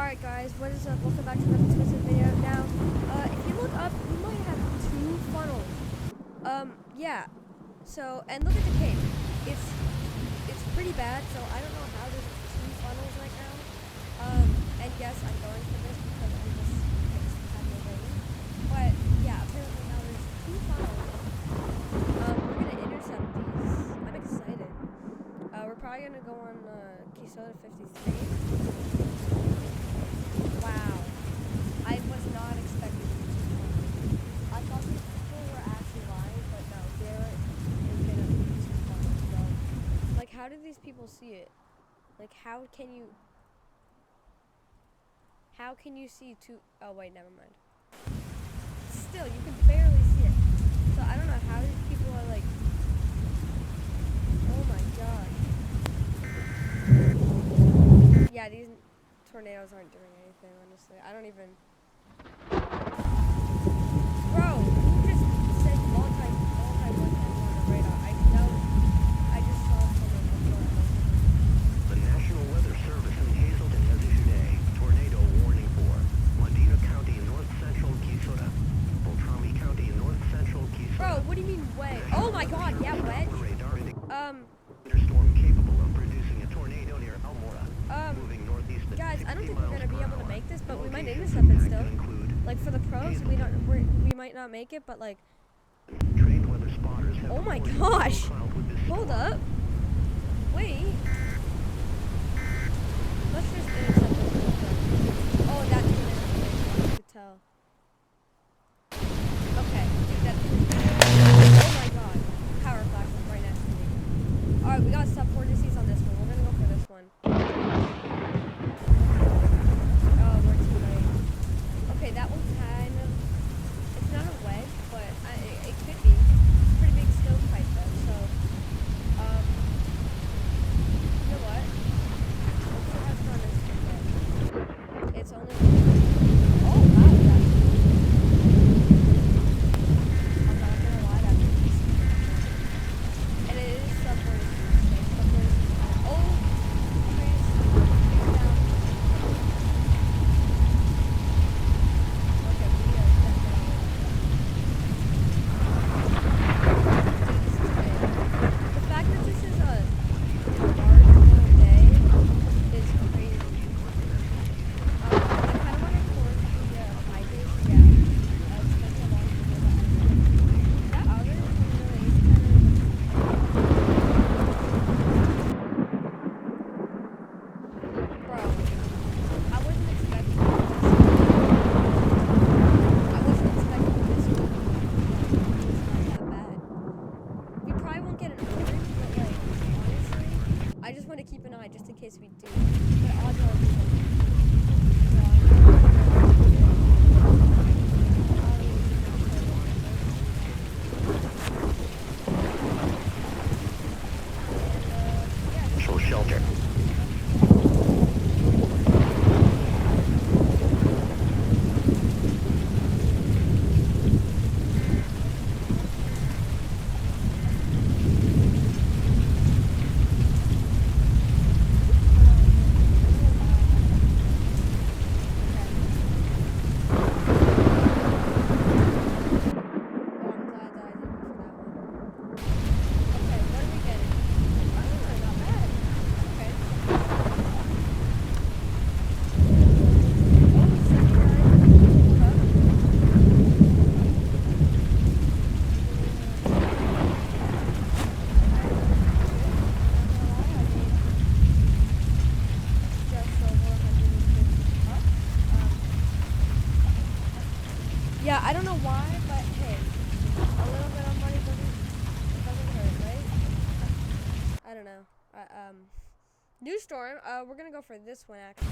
Alright guys, what is up? Welcome back to another twisted video. Now, if you look up, we might have 2 funnels. Yeah. So, and look at the cape. It's pretty bad, so I don't know how there's 2 funnels right now. And yes, I'm going for this because I just have no brain. But, yeah, apparently now there's 2 funnels. We're gonna intercept these. I'm excited. We're probably gonna go on, Soda 53. Wow. I was not expecting these. I thought these people were actually lying, but no, they're gonna be too funny. So, like, how did these people see it? Like, how can you see 2? Oh wait, never mind. Still, you can barely see it. So I don't know how these people are like. Oh my god. Yeah, these tornadoes aren't doing anything, honestly. I don't even... Bro, who just said multi on the radar? I know. I just saw someone before. The National Weather Service in Hazleton has issued a tornado warning for Medina County, north central Quezada, Beltrami County, north central Quezada. Bro, what do you mean wedge? Oh my god, yeah, wedge. Thunderstorm capable of producing a tornado near Almora. Moving northeast at guys, I don't 60 think we're miles gonna be per able to hour. make this, but we might Locations intercept it impacted still. include Like for the pros, we might not make it, but like. trained weather spotters have Oh my reported gosh! low cloud with this Hold storm. up. Wait. Let's just intercept this real quick. Oh, that's I could tell. Okay, dude, that's. Oh my god. Power flash is right next to me. Alright, we got sub 4 DCs on this one. We're gonna go for this one. Oh, we're too late. Okay, that one's kind of. It's not a wedge, but it could be. Pretty big stovepipe though, so. You know what? Let's see how strong this can get. It's only. Oh, wow, that's. I'm not gonna lie, that's decent. And it is subway. Oh, please. Down. Okay, we are definitely. The fact that this is a large little day is crazy. I kind of want to record the high days. Yeah, it's such a long video. That other is really bro, I wasn't expecting this. I wasn't expecting this. It's not that bad. We probably won't get an orange, but like, honestly, I just want to keep an eye just in case we do. But odds are we won't. Natural shelter. Yeah, I don't know why, but hey, a little bit of money doesn't hurt, right? I don't know. New storm. We're gonna go for this one actually.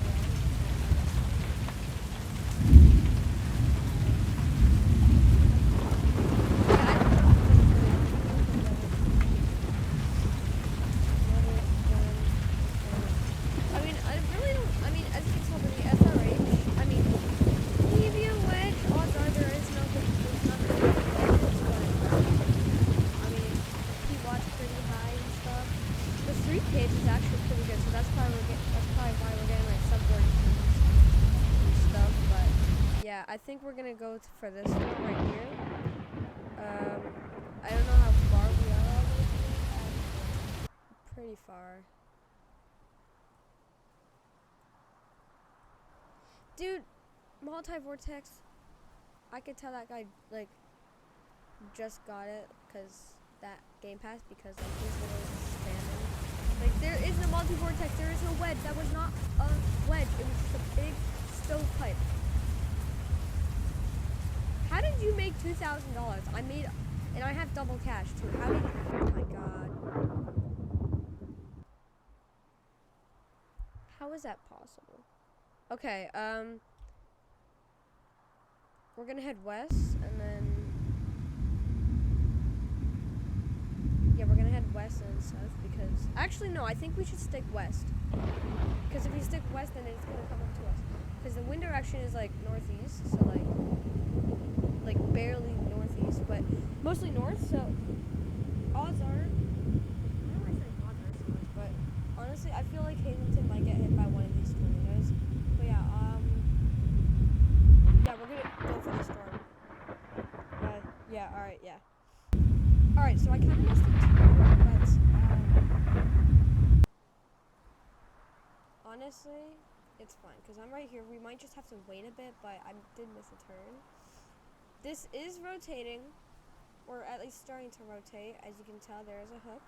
Pitch is actually pretty good, so that's probably why we're getting like sub 4 I think we're gonna go for this one right here. I don't know how far we are all the way through. Pretty far. Dude, multi-vortex. I could tell that guy, like, just got it because that Game Pass, because like he's literally just spamming. Like, there is no multi-vortex, there is no wedge. That was not a wedge, it was just a big stovepipe. How did you make $2,000? I made, and I have double cash too. How did you, oh my god. How is that possible? Okay, we're gonna head west, and then, yeah, we're gonna head west and south, because, actually, no, I think we should stick west, because if we stick west, then it's gonna come up to us, because the wind direction is, like, northeast, so, like, barely northeast, but mostly north, so, odds are, I don't want to say odds are so much, but, honestly, I feel like Hazleton might get hit by one of these tornadoes, but yeah, yeah, we're gonna go for the storm. Yeah, alright, yeah. Alright, so I kind of missed the turn, but, honestly, it's fine, because I'm right here. We might just have to wait a bit, but I did miss a turn. This is rotating, or at least starting to rotate. As you can tell, there is a hook.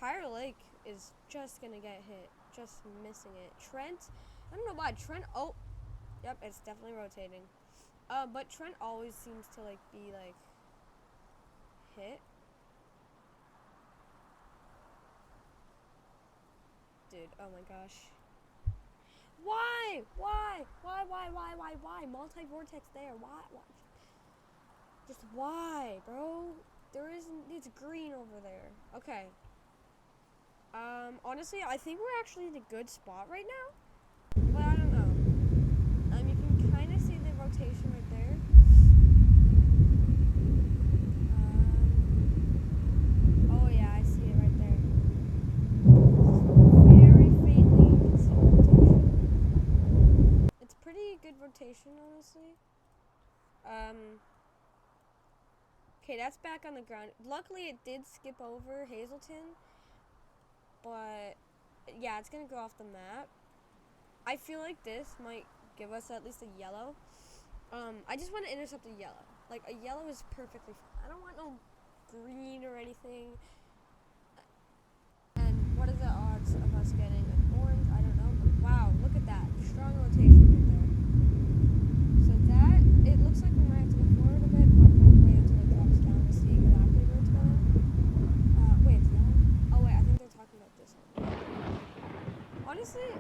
Pyre Lake is just gonna get hit, just missing it. Trent, I don't know why, Trent, oh, yep, it's definitely rotating. But Trent always seems to, like, be, like, hit. Dude, oh my gosh. Why? Why? Why? Multi-vortex there. Why? Just why, bro? There isn't, it's green over there. Okay. Honestly, I think we're actually in a good spot right now. But I don't know. You can kind of see the rotation right there. Oh yeah, I see it right there. Very faintly, you can see rotation. It's pretty good rotation, honestly. Okay, that's back on the ground. Luckily, it did skip over Hazleton. But, yeah, it's going to go off the map. I feel like this might give us at least a yellow. I just want to intercept a yellow. Like, a yellow is perfectly fine. I don't want no green or anything. And what are the odds of us getting an orange? I don't know. But wow, look at that. Strong rotation right there. So that, it looks like we might have to go forward a bit, but we'll wait until it drops down to see exactly where it's going. Wait, it's yellow? Oh, wait, I think they're talking about this one. Honestly,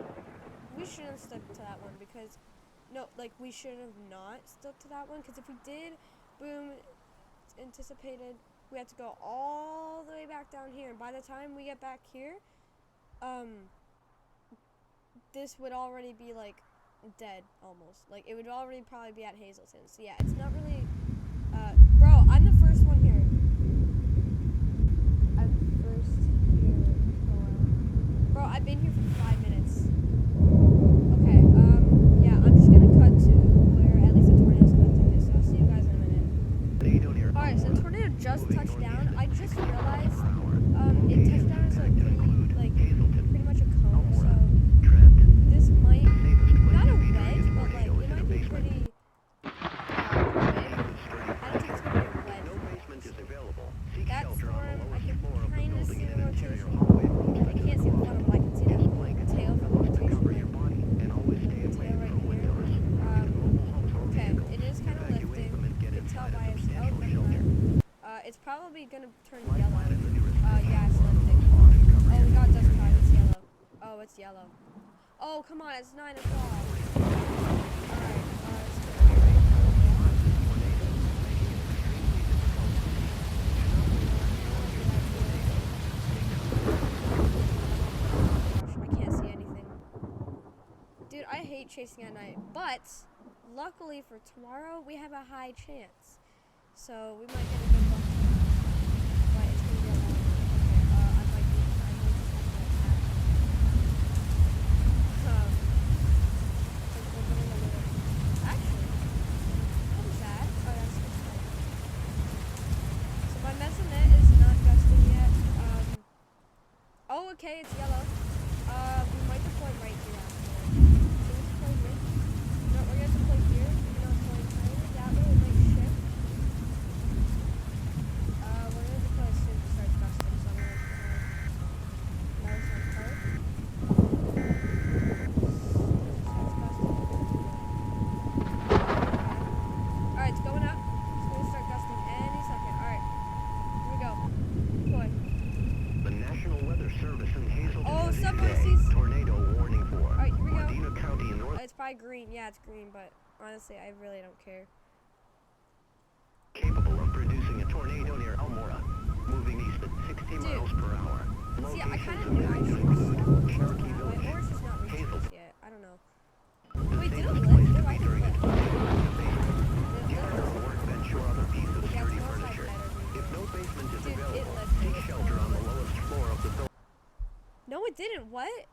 we shouldn't have stuck to that one because, no, like, we should have not stuck to that one because if we did, boom, it's anticipated, we have to go all the way back down here. And by the time we get back here, this would already be, like, dead, almost. Like, it would already probably be at Hazleton. So, yeah, it's not really, bro, I'm the first one here. I'm first here. Oh, wow. Bro, I've been here for 5 minutes. Okay, yeah, I'm just gonna cut to where at least the tornado's about to hit, so I'll see you guys in a minute. Alright, so the tornado just touched down. I just realized, it touched down as, like, pretty much a cone, so this might, not a wedge, but, like, it might be pretty, big. I don't think it's gonna be a wedge. That storm, I can kind of see the rotation. I can't see the funnel, but I can see the tail from the rotation there. The tail right here. Okay, it is kind of lifting. You can tell by its, oh, never mind. It's probably gonna turn yellow. Yeah, it's lifting. Oh, we got dust cloud, it's yellow. Oh, it's yellow. Oh, come on, it's 9 o'clock. Alright, I can't see anything. Dude, I hate chasing at night, but luckily for tomorrow, we have a high chance. So we might get a good luck. But it's gonna be a long one. Okay, I might just have to attack. Like we're getting a little, actually, by green. Yeah, it's green, but honestly, I really don't care. Capable of producing a tornado near Almora, moving east at 60 Dude. miles per hour. See, I kind of Location knew I should significant. step Cherokee that way, Village. or it's just not reaching Hazel. us yet. I don't know. The Wait, did it safest lift? place to Dude, I be think during it a lift. tornado is the basement. It Gather a lifted. workbench or other piece of Yeah, sturdy it's most furniture. better. If no basement is Dude, it available, lifted. seek It's shelter on the totally lowest floor of the building. No, it didn't. What?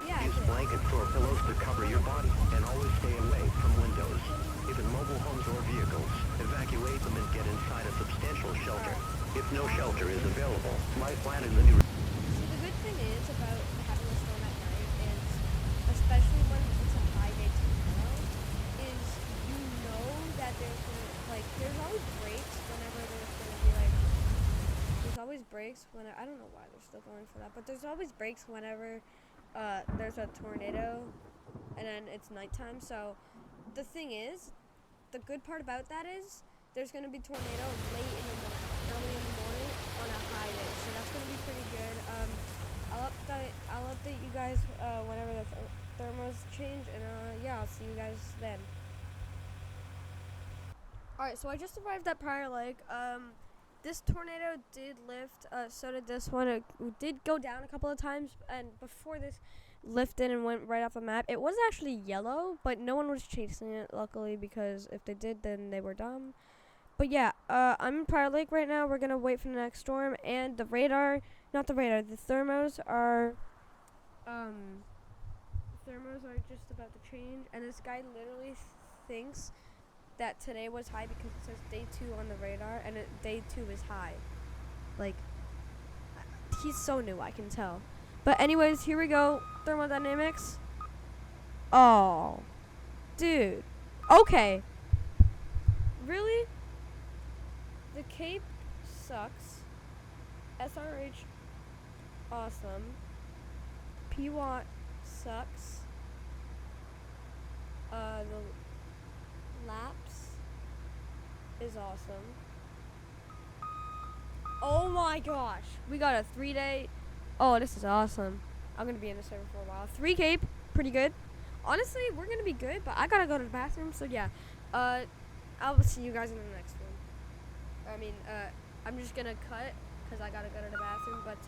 Yeah, it Use did. blankets or pillows to cover your body, and always stay away from windows. If in mobile homes or vehicles, evacuate them and get inside a substantial shelter. If no shelter is available, lie flat in the new... See, the good thing is about having a storm at night is, especially when it's a high day tomorrow, is you know that there's gonna, like, there's always breaks whenever there's gonna be, like, there's always breaks when, I don't know why they're still going for that, but there's always breaks whenever there's a tornado and then it's nighttime. So the thing is, the good part about that is there's going to be tornadoes late in the morning, early in the morning on a high day. So that's going to be pretty good. I'll update you guys whenever the thermos change, and yeah, I'll see you guys then. Alright, so I just arrived at Prior Lake. This tornado did lift, so did this one. It did go down a couple of times, and before this lifted and went right off the map, it was actually yellow, but no one was chasing it, luckily, because if they did, then they were dumb. But yeah, I'm in Prior Lake right now. We're gonna wait for the next storm, and the thermos are, just about to change, and this guy literally thinks that today was high because it says day 2 on the radar, and day 2 is high. Like, he's so new, I can tell. But anyways, here we go. Thermodynamics. Oh, dude. Okay. Really? The Cape sucks. SRH, awesome. PWAT sucks. The Laps is awesome. Oh my gosh. We got a 3-day. Oh, this is awesome. I'm going to be in the server for a while. 3 Cape, pretty good. Honestly, we're going to be good, but I got to go to the bathroom. So yeah, I'll see you guys in the next one. I'm just going to cut because I got to go to the bathroom. But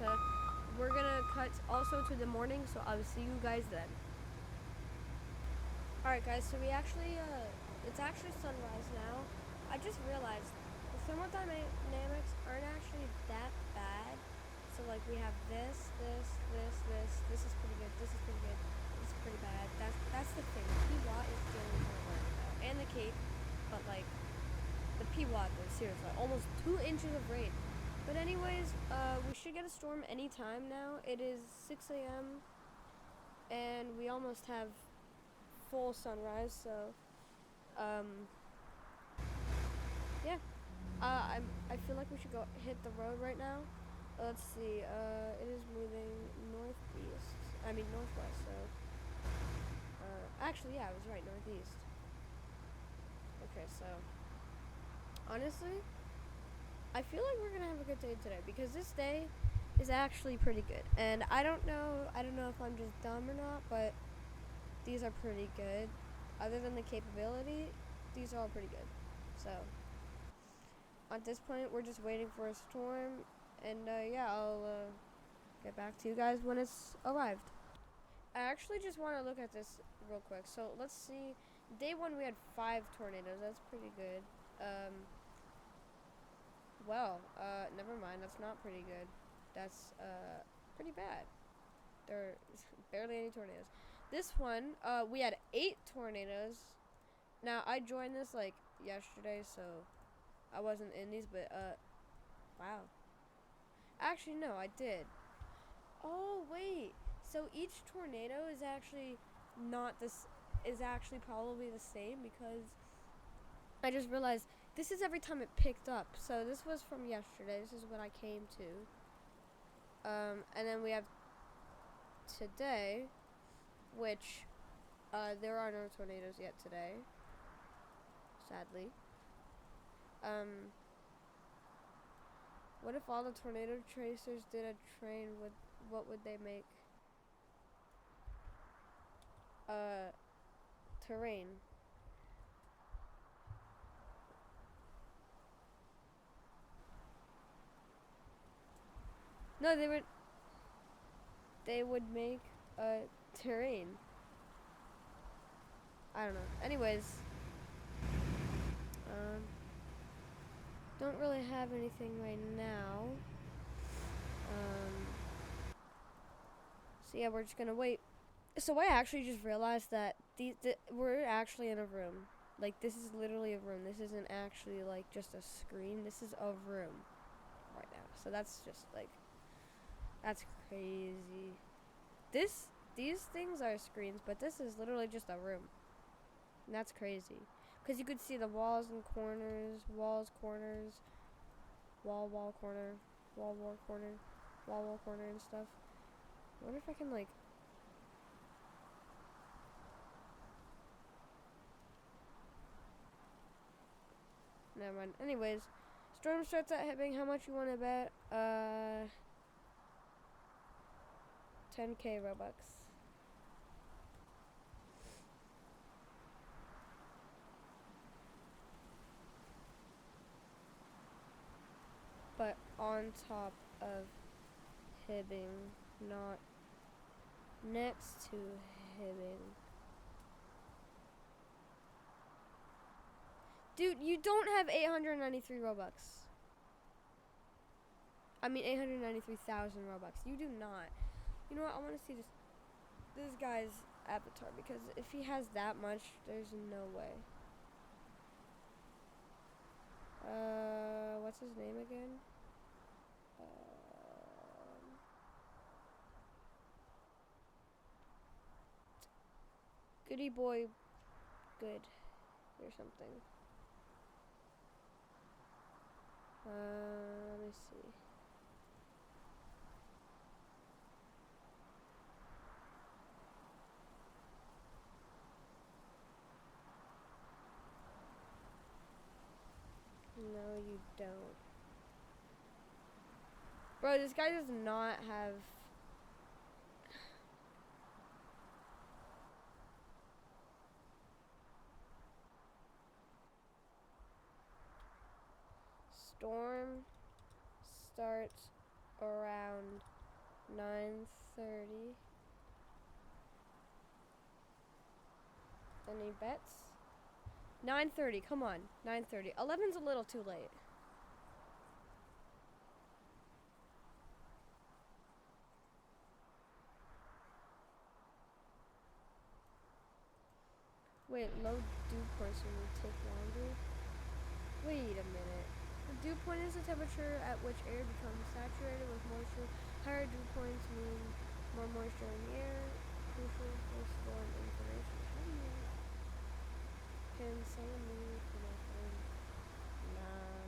we're going to cut also to the morning. So I'll see you guys then. Alright guys, so it's actually sunrise now. I just realized the thermodynamics aren't actually that bad. So like we have this is pretty good, this is pretty good, this is pretty bad. That's the thing. The PWAT is still more work though. And the Cape, but like the PWAT though, seriously, almost 2 inches of rain. But anyways, we should get a storm anytime now. It is 6 a.m. and we almost have full sunrise, so yeah, I feel like we should go hit the road right now. Let's see, it is moving northwest, so actually, yeah, I was right, northeast. Okay, so honestly, I feel like we're gonna have a good day today because this day is actually pretty good, and I don't know if I'm just dumb or not, but these are pretty good. Other than the capability, these are all pretty good. So, at this point, we're just waiting for a storm. And, yeah, I'll get back to you guys when it's arrived. I actually just want to look at this real quick. So, let's see. Day 1, we had 5 tornadoes. That's pretty good. Never mind. That's not pretty good. That's, pretty bad. There are barely any tornadoes. This one, we had 8 tornadoes. Now, I joined this, like, yesterday, so I wasn't in these, but, wow. Actually, no, I did. Oh, wait. So each tornado is actually is actually probably the same because I just realized this is every time it picked up. So this was from yesterday. This is what I came to. And then we have today, which there are no tornadoes yet today, sadly. What if all the tornado tracers did a train? What would they make? terrain. No, they would make a terrain. I don't know. Anyways, don't really have anything right now. So yeah, we're just gonna wait. So I actually just realized that we're actually in a room. Like, this is literally a room. This isn't actually like just a screen. This is a room right now. So that's just like, that's crazy. These things are screens, but this is literally just a room. And that's crazy. Because you could see the walls and corners, corner, wall, corner, corner and stuff. I wonder if I can, like... Never mind. Anyways, storm starts at Hibbing. How much you want to bet? 10k Robux. But on top of Hibbing, not next to Hibbing. Dude, you don't have 893 Robux. I mean 893,000 Robux. You do not. You know what? I want to see this guy's avatar, because if he has that much, there's no way. What's his name again? Goody boy good or something. Let me see. No, you don't. Bro, this guy does not have... Storm starts around 9:30. Any bets? 9:30, come on. 9:30. 11's a little too late. Wait, low dew points will take longer? Wait a minute. The dew point is the temperature at which air becomes saturated with moisture. Higher dew points mean more moisture in the air. Crucial for storm information. Can someone move to my phone? Nah.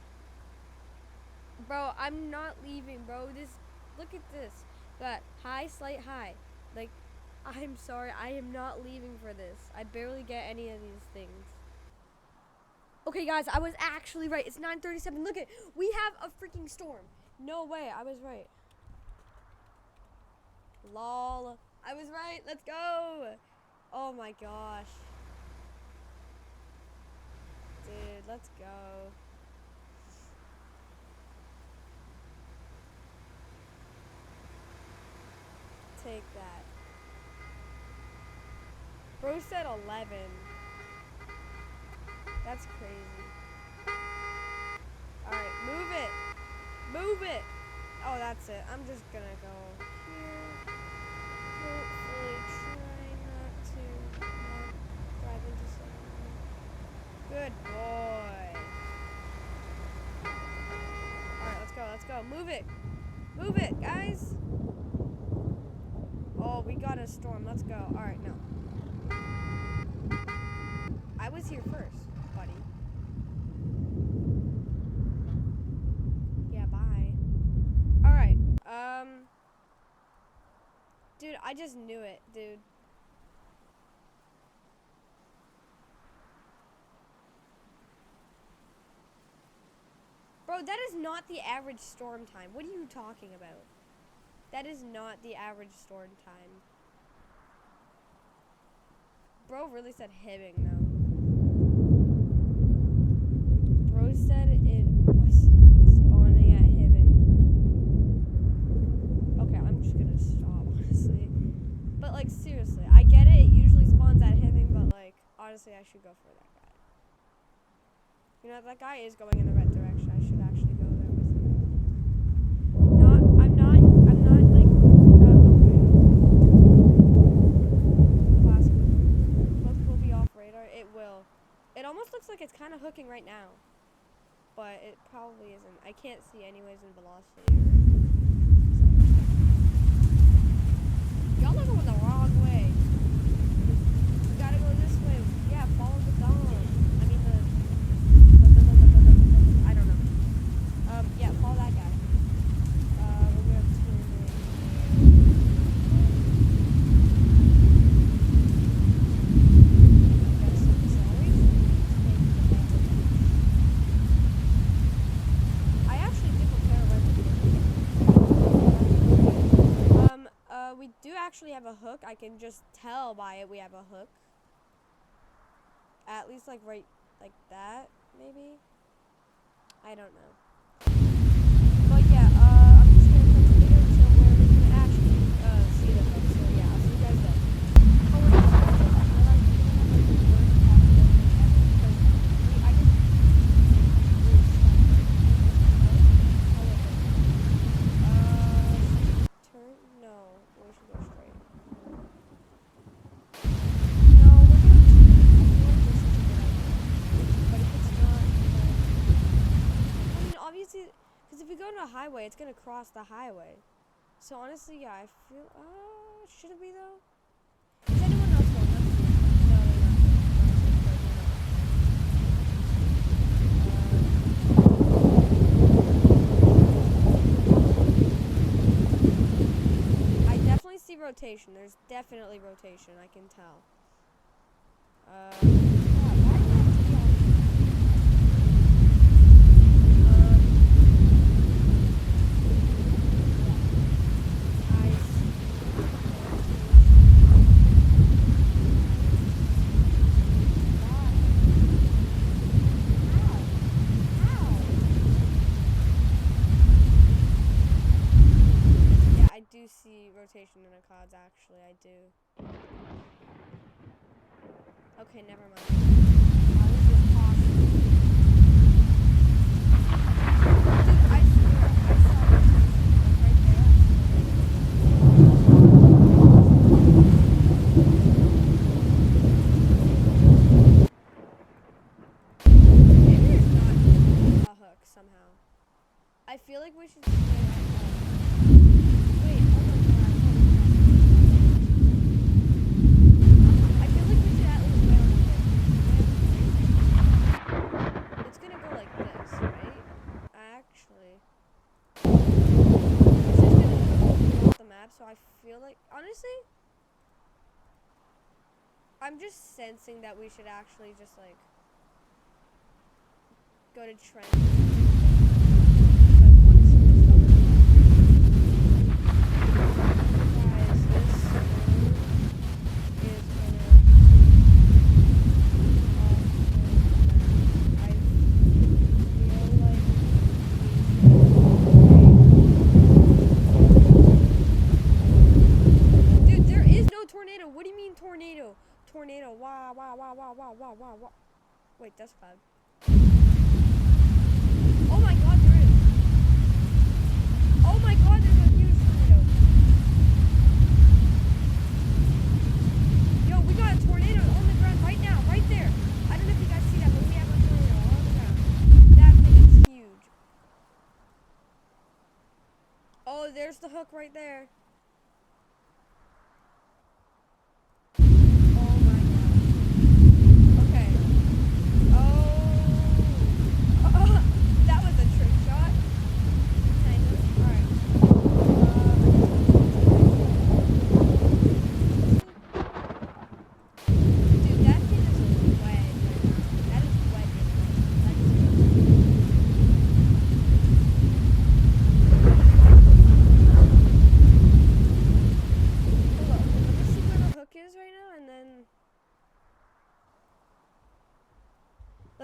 Bro, I'm not leaving, bro. Look at this. Got high, slight, high. Like, I'm sorry, I am not leaving for this. I barely get any of these things. Okay, guys, I was actually right. It's 9:37. Look we have a freaking storm. No way, I was right. Lol. I was right. Let's go. Oh my gosh. Dude, let's go. Take that. Bro said 11. That's crazy. Alright, move it. Move it. Oh, that's it. I'm just gonna go here. Hopefully try not to drive into someone. Good boy. Alright, let's go. Move it. Move it, guys. Oh, we got a storm. Let's go. Alright, no. I was here first, buddy. Yeah, bye. Alright, dude, I just knew it, dude. Bro, that is not the average storm time. What are you talking about? That is not the average storm time. Bro really said Hibbing though. Bro said it was spawning at Hibbing. Okay, I'm just gonna stop, honestly. But like seriously, I get it. It usually spawns at Hibbing, but like honestly, I should go for that guy. You know, that guy is going in the right direction. I should actually go there with him. I'm not like, okay. Classic. Hook will be off radar. It will. It almost looks like it's kind of hooking right now. But it probably isn't. I can't see anyways in velocity. Y'all are going the wrong way. You gotta go this way. Yeah, follow the dawn. I mean I don't know. Yeah, follow that guy. We're gonna turn in here. I guess some acceleration. I actually did prepare right. We do actually have a hook. I can just tell by it we have a hook. At least like right like that, maybe. I don't know. But yeah, I'm just gonna continue until where we can actually see the hook. So yeah, I'll see you guys then. Oh wait, I feel like we're gonna have like the worst possibility ever because I just turn no, we should go straight. No, we're gonna turn. I feel like this is a good idea. But if it's not, then I mean obviously because if we go to a highway, it's gonna cross the highway. So honestly, yeah, I feel. Should it be though? Is anyone else going? Let's see. No, they're not. I definitely see rotation. There's definitely rotation. I can tell. Why do you have to be on? I do see rotation in the clouds, actually, I do. Okay, never mind. How is this possible? Dude, I swear, I saw rotation, like, right there. Maybe there's not a hook, somehow. I feel like we should stay right now. Wait, oh my god, I feel like we should at least wait on the bridge. It's gonna go like this, right? Actually. It's just gonna go off the map, so I feel like, honestly, I'm just sensing that we should actually just, like, go to trend. Tornado, wow, wow, wow, wow, wow, wow, wow, wow. Wait, that's cloud. Oh my god, there is. Oh my god, there's a huge tornado. Yo, we got a tornado on the ground right now, right there. I don't know if you guys see that, but we have a tornado on the ground. That thing is huge. Oh, there's the hook right there.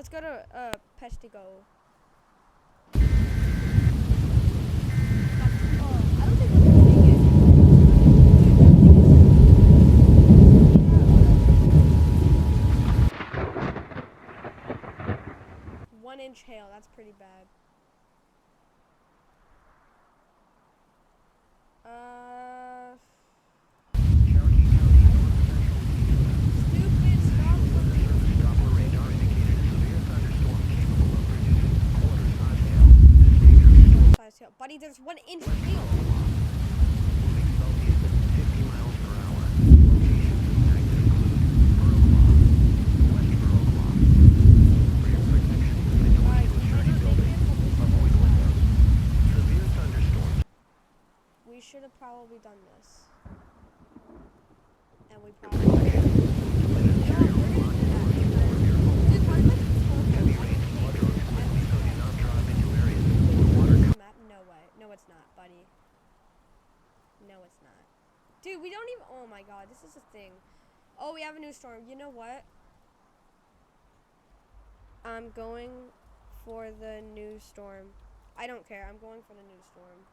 Let's go to Pestigo. Oh, I don't think we're gonna make it. Dude, 1-inch hail. That's pretty bad. Stupid stop for me. Doppler radar indicated a severe thunderstorm capable of producing quarter-size hail. This dangerous storm Size hail. Buddy, there's 1-inch hail. moving southeast at 50 miles per hour. Locations impacted include Burglaw, West Burglaw. For your protection, I told you to secure your building. Avoid windows. Severe thunderstorms. We should have probably done this. And we Your probably. protection. An interior We're gonna lock do that. doors in front of your home. Dude, why am I supposed to Heavy rain floods roads quickly, so do not drive into areas where water map? No way. No, it's not, buddy. No, it's not. Dude, we don't even. Oh my god, this is a thing. Oh, we have a new storm. You know what? I'm going for the new storm. I don't care. I'm going for the new storm.